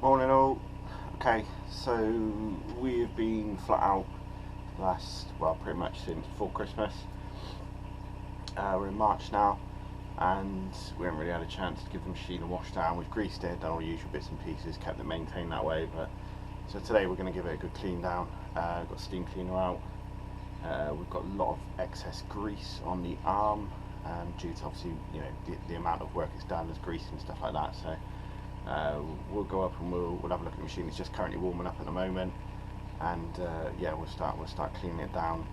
Morning all. Okay, so we've been flat out pretty much since before Christmas. We're in March now, and we haven't really had a chance to give the machine a wash down. We've greased it, done all the usual bits and pieces, kept it maintained that way. But so today we're going to give it a good clean down. We've got steam cleaner out. We've got a lot of excess grease on the arm, due to obviously the amount of work it's done. There's grease and stuff like that. So we'll go up and we'll have a look at the machine. It's just currently warming up at the moment, and we'll start cleaning it down.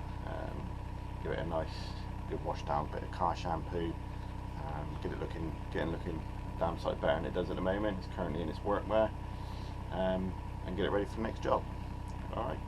Give it a nice good wash down, bit of car shampoo, get it looking damn sight better than it does at the moment. It's currently in its workwear, and get it ready for the next job. All right.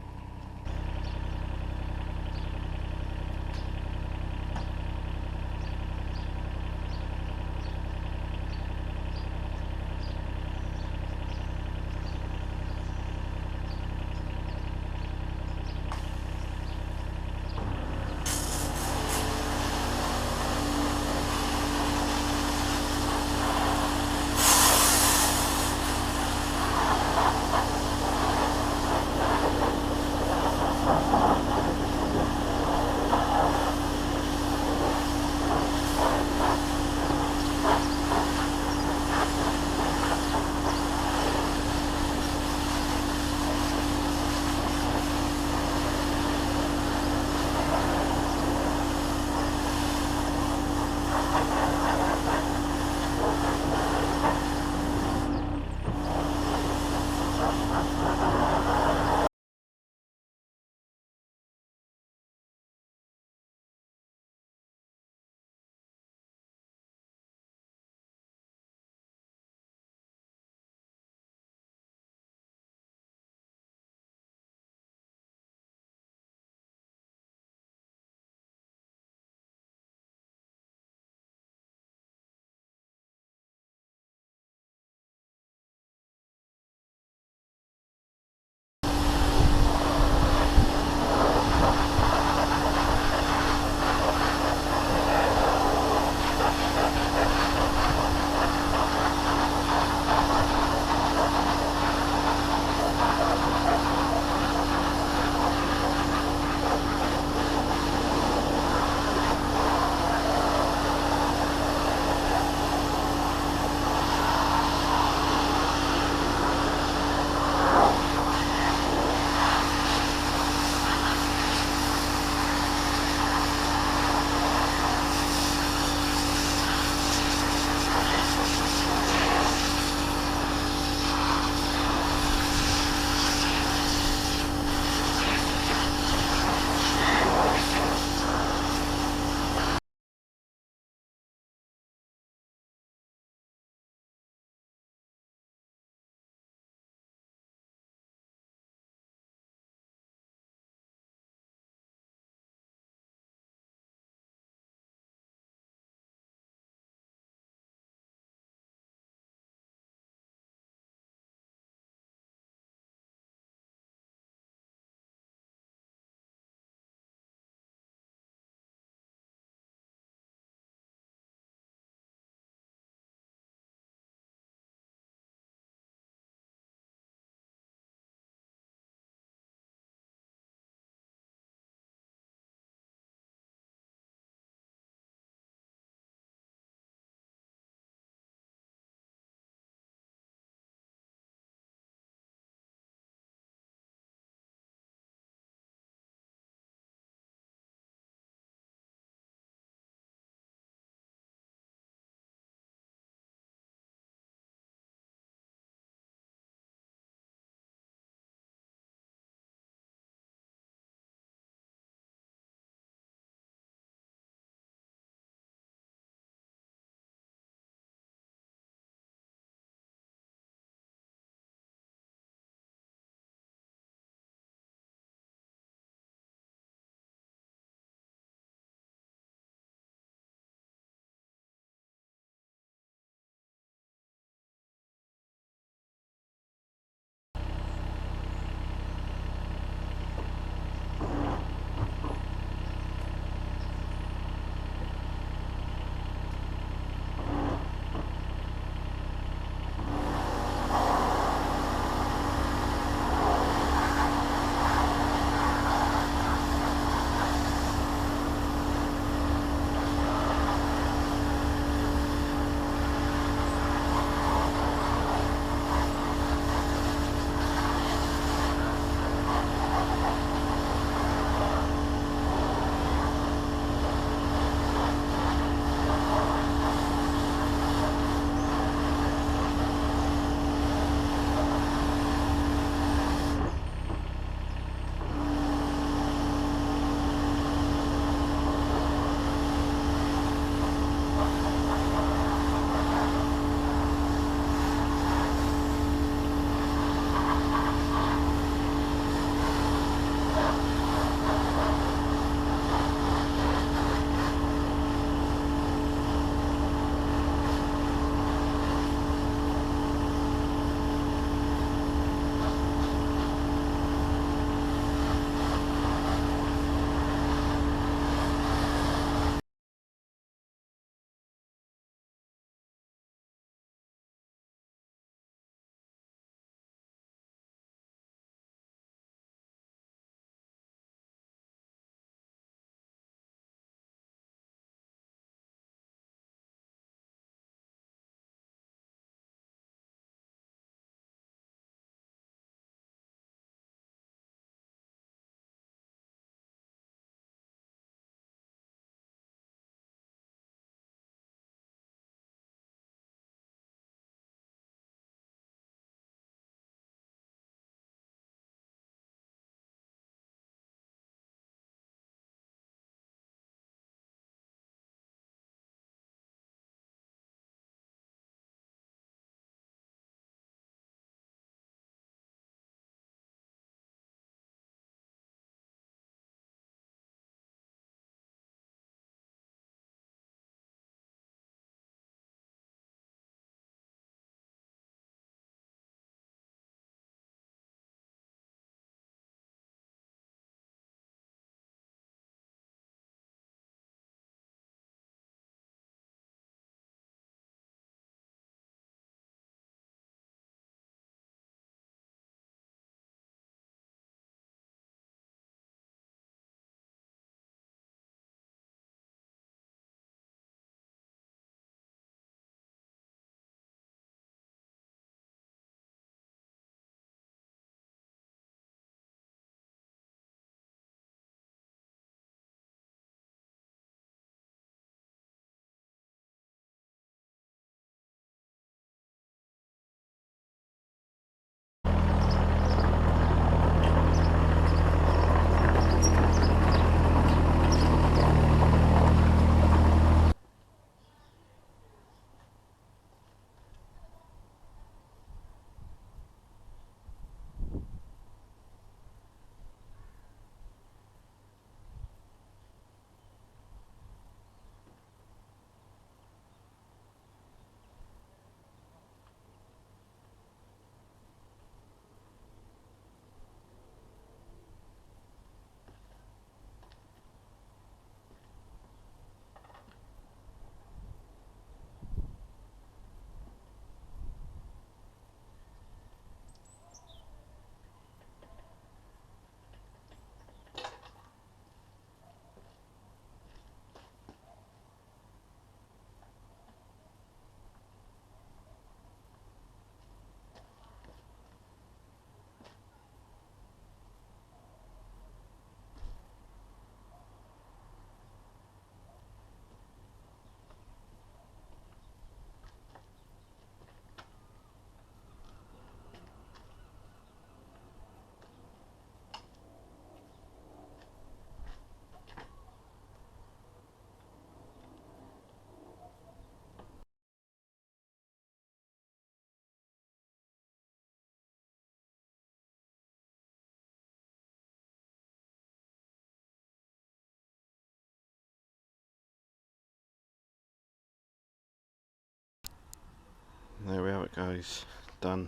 guys, done,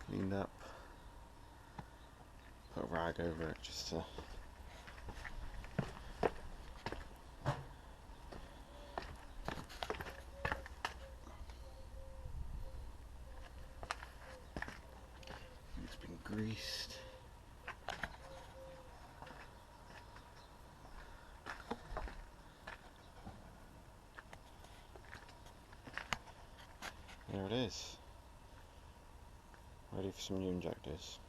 cleaned up, put a rag over it just to it's been greased. There it is, ready for some new injectors.